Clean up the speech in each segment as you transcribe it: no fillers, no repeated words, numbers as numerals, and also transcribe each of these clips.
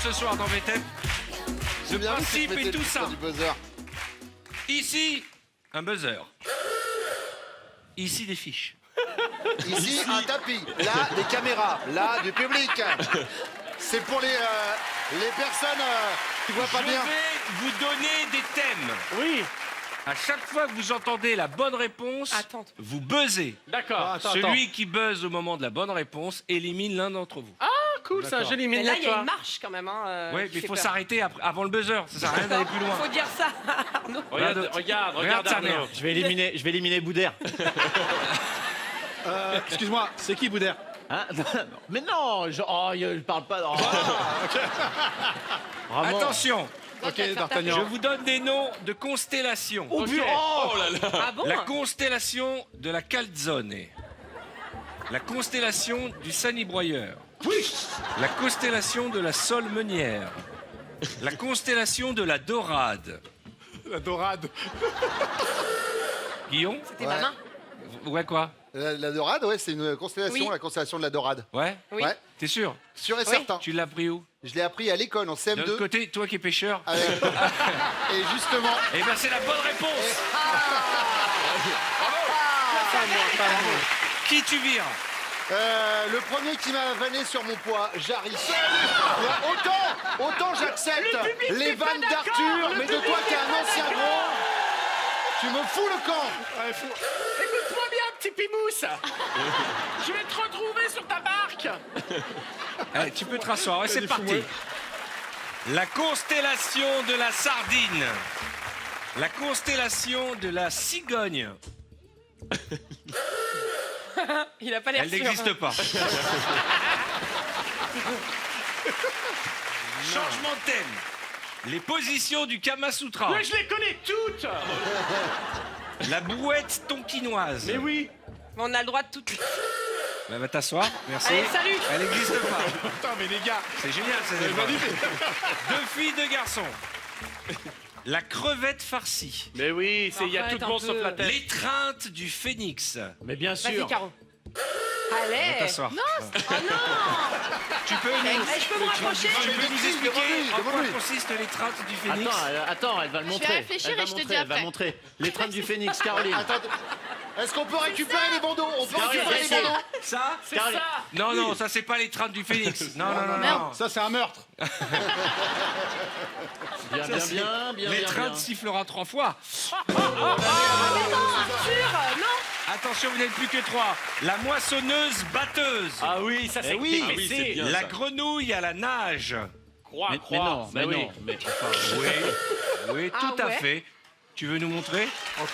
ce soir dans VTEP. Le principe est tout simple. Ici, un buzzer. Ici, des fiches. Ici, un tapis. Là, des caméras. Là, du public. C'est pour les personnes qui voient pas bien. Je vais vous donner des thèmes. Oui. À chaque fois que vous entendez la bonne réponse, vous buzzez. D'accord. Celui qui buzz au moment de la bonne réponse élimine l'un d'entre vous. Ah, cool, ça, j'élimine Mais là, il y a toi. une marche quand même. Hein, Oui, qui mais il fait faut peur. s'arrêter avant le buzzer. Ça sert à rien d'aller plus loin. Faut dire ça, Arnaud. Regarde ta Arnaud. mère. Je vais éliminer Boudère. Excuse-moi, c'est qui Boudère? Hein? Non, mais non, il parle pas. Oh. Vraiment. Attention, Ok, je D'Artagnan. vous donne des noms de constellations. Oh, Ok. oh là là. Ah bon? La constellation de la Calzone. La constellation du Sanibroyeur. La constellation de la Solmenière. La constellation de la Dorade. La dorade. Guillaume? C'était ma main. Ouais, quoi? La dorade, ouais, c'est une constellation, Oui. la constellation de la dorade. Ouais? Oui. Ouais, T'es sûr? sûr et Oui. certain. Tu l'as pris où? Je l'ai appris à l'école en De l'autre CM2. côté, toi qui es pêcheur. Et justement, Eh ben, c'est la bonne réponse! Qui tu vires? le premier qui m'a vanné sur mon poids, Jarry. Autant j'accepte les vannes d'Arthur, mais de toi qui es un ancien gros, tu me fous le camp. Écoute-moi bien, petit pimousse. Je vais te retrouver sur ta barque. Allez, tu peux te rasseoir. Ouais, c'est parti. La constellation de la sardine. La constellation de la cigogne. Il a pas l'air Elle sûr. n'existe pas. Changement de thème. Les positions du Kama Sutra. Mais je les connais toutes. La brouette tonkinoise. Mais oui. Mais on a le droit de tout. Bah, va t'asseoir. Merci. Allez, salut. Elle n'existe pas. Putain, mais les gars, C'est génial, c'est Deux filles, deux garçons. La crevette farcie. Mais oui, il y a Arrête tout un bon peu. sauf la tête. L'étreinte du phénix. Mais bien Vas-y, sûr. Caro. Va Allez. t'asseoir. Oh non. Tu peux Eh, nous, je peux me rapprocher. tu peux nous expliquer en quoi demande-lui. consiste l'étreinte du phénix? Attends, elle va le vais montrer. réfléchir Elle va et je te montrer, dis elle va après. montrer. L'étreinte du phénix, Caroline. Attends, est-ce qu'on peut récupérer les bandeaux? On peut Caroline, récupérer les essaye. bandeaux? Ça? C'est ça. Non, non, ça c'est pas l'étreinte du phénix. Non, non, non, non. ça c'est un meurtre. Bien. L'étreinte sifflera 3 fois. Arthur, non. Attention, vous n'êtes plus que 3. La moissonneuse batteuse. Ah oui, ça c'est oui. mais Ah oui, c'est c'est bien. La ça. grenouille à la nage. Croix, Mais croix. non, Bah oui. non. Mais enfin, Oui, Ah tout à ouais. fait. Tu veux nous montrer? Alors,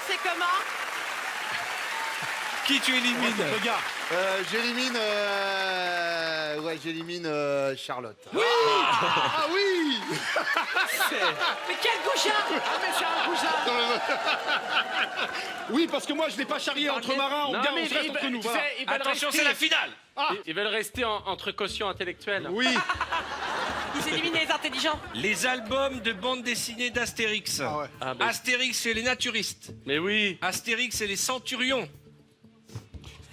c'est comment? Qui tu élimines? Regarde. J'élimine Charlotte. Ah oui. Mais quel goujat! Ah mais c'est un goujat. Oui, parce que moi je l'ai pas charrié entre marins, on Non, garde, mais on se reste entre nous. tu Voilà. sais, ils veulent Attention, rester- c'est la finale. Ils veulent rester entre caution intellectuelle. Oui. Ils éliminent les intelligents. Les albums de bande dessinée d'Astérix. Ah ouais. Ah, bah, Astérix chez les naturistes. mais oui. Astérix et les centurions.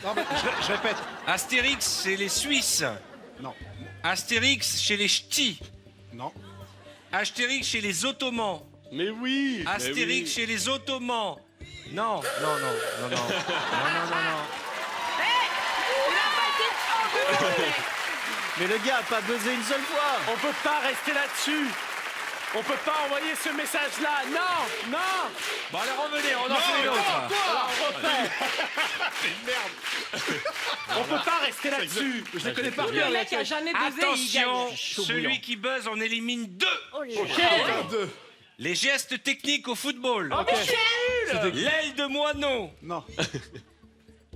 Non, mais je répète. Astérix chez les Suisses. Non. Astérix chez les Ch'tis. Non. Astérix chez les Ottomans. Mais oui. Astérix chez les Ottomans. Non, non, non, non, non. Non, non, non, non. Il a pas été engueulé. mais le gars a pas buzzé une seule fois. On peut pas rester là-dessus. On peut pas envoyer ce message-là. Non, non. Bon, allez, revenez, on en fait une autre. Alors, on refait. On peut pas rester là-dessus. Je les connais pas Le bien. mec a jamais buzzé, il gagne. Attention, celui qui buzz en élimine 2. Deux. Les gestes techniques au football. Oh, mais c'est nul. L'aile de moineau. Non.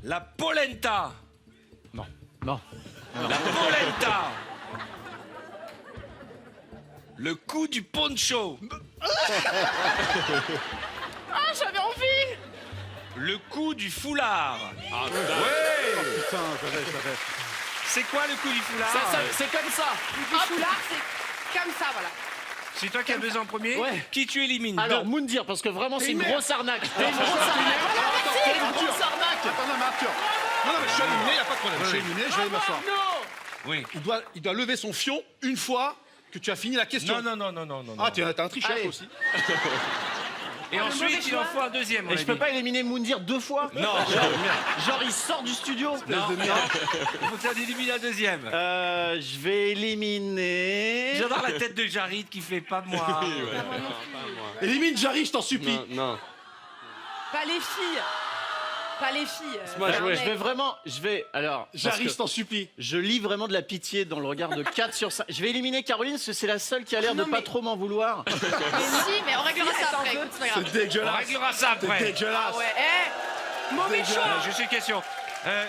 La polenta. Non. La polenta. Le coup du poncho. Ah, j'avais envie. Le coup du foulard. Ah, Ouais. Putain, j'avais. C'est quoi le coup du foulard? c'est comme ça. Du foulard, c'est comme ça, voilà. C'est toi qui as besoin en premier? Ouais. Qui tu élimines? Alors, Deux. Moundir, parce que vraiment, c'est une grosse arnaque. Attends, non, mais Arthur. Non, non, mais je suis éliminé, y a pas de problème. Je suis éliminé, je vais aller m'asseoir. Non. Oui. Il doit lever son fion une fois que tu as fini la question. Non. Ah, t'es un tricheur Allez. aussi. Et ensuite, il en faut un deuxième. on Et a je peux dit. pas éliminer Moundir 2 fois? Non, Genre, il sort du studio. non. Il faut que tu en élimines un deuxième. Je vais éliminer. J'adore la tête de Jarid qui fait pas moi. Élimine Jarry, je t'en supplie. Non. Pas les filles. Pas les filles. Moi, Je vais vraiment. Alors. parce Jarry, que je t'en supplie. je lis vraiment de la pitié dans le regard de 4 sur 5. Je vais éliminer Caroline parce que c'est la seule qui a l'air de Non, pas mais- trop m'en vouloir. Mais si, mais on réglera ça après. Écoute, c'est pas grave. C'est C'est On dégueulasse. réglera ça C'est après. dégueulasse. Ouais, mauvais choix. Juste une question.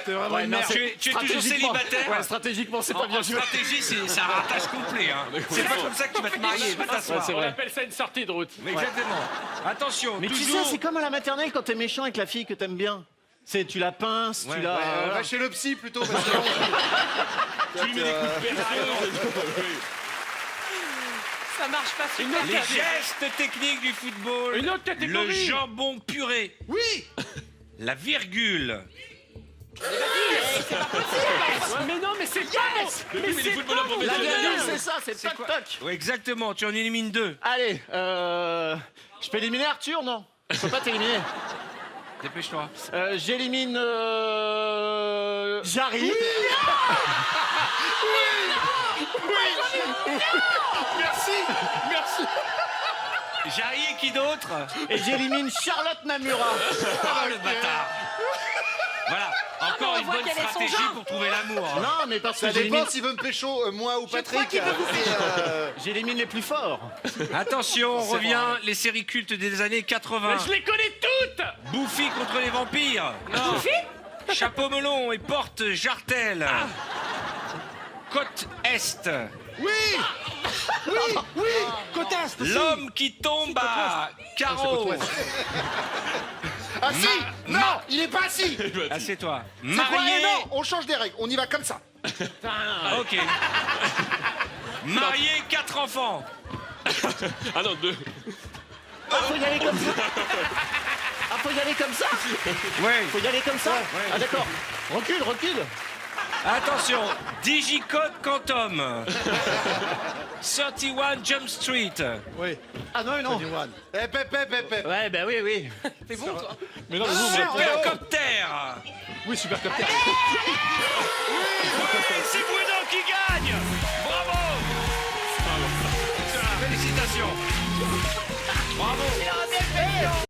C'est vraiment Ouais, une non, merde. Tu es toujours stratégiquement- célibataire Ouais, stratégiquement, c'est pas bien En joué. stratégie, c'est un ratage complet. Hein. C'est pas comme ça que tu vas te marier. Va t'asseoir. c'est On vrai. appelle ça une sortie de route. Mais exactement. Attention, Mais tu sais, toujours. c'est comme à la maternelle quand t'es méchant avec la fille que t'aimes bien. C'est tu la pinces, Ouais, tu la. ouais, voilà. Va chez le psy plutôt. Parce que... Tu lui mets des coups de perso. Ça marche pas Une super. autre Les catégorie. gestes techniques du football. Une autre catégorie. Le jambon puré. Oui. La virgule. Mais non, mais c'est pas bon. Mais c'est pas bon. La virgule, c'est ça, c'est toc quoi toc. Ouais, exactement, tu en élimines 2. Allez, je peux éliminer Arthur, non? Je peux pas t'éliminer. Dépêche-toi. J'élimine. Jarry. Merci. Merci. Jarry et qui d'autre? Et j'élimine Charlotte Namura. Ah, le bâtard. Voilà, encore on une voit bonne quel est son stratégie genre. pour trouver l'amour. hein. Non, mais parce que Ça j'élimine dépend s'il veut me pécho, moi ou Patrick. qu'il veut vous j'élimine les plus forts. Attention, on revient, les séries cultes des années 80. Mais je les connais toutes. Buffy contre les vampires. Chapeau melon et porte jartel. Côte Est. Oui. Côte Est aussi. L'homme qui tombe à carreau. Ah si. Non, il est pas assis. Assieds-toi. C'est quoi? Marié. Eh non, on change des règles. On y va comme ça. Ok. Marié, 4 enfants. Ah non, 2. Ah, faut y aller comme ça. Ah, faut y aller comme ça. Ouais. Faut y aller comme ça. Ah, d'accord. Recule, recule. Attention, Digicode Quantum. 31 Jump Street. Oui. Ah non, non. Eh, pep. Ouais, bah oui, oui. C'est bon, toi. Mais non, mais vous, Supercopter. oui, super capteur. C'est Bruno qui gagne. Bravo. Félicitations. Bravo.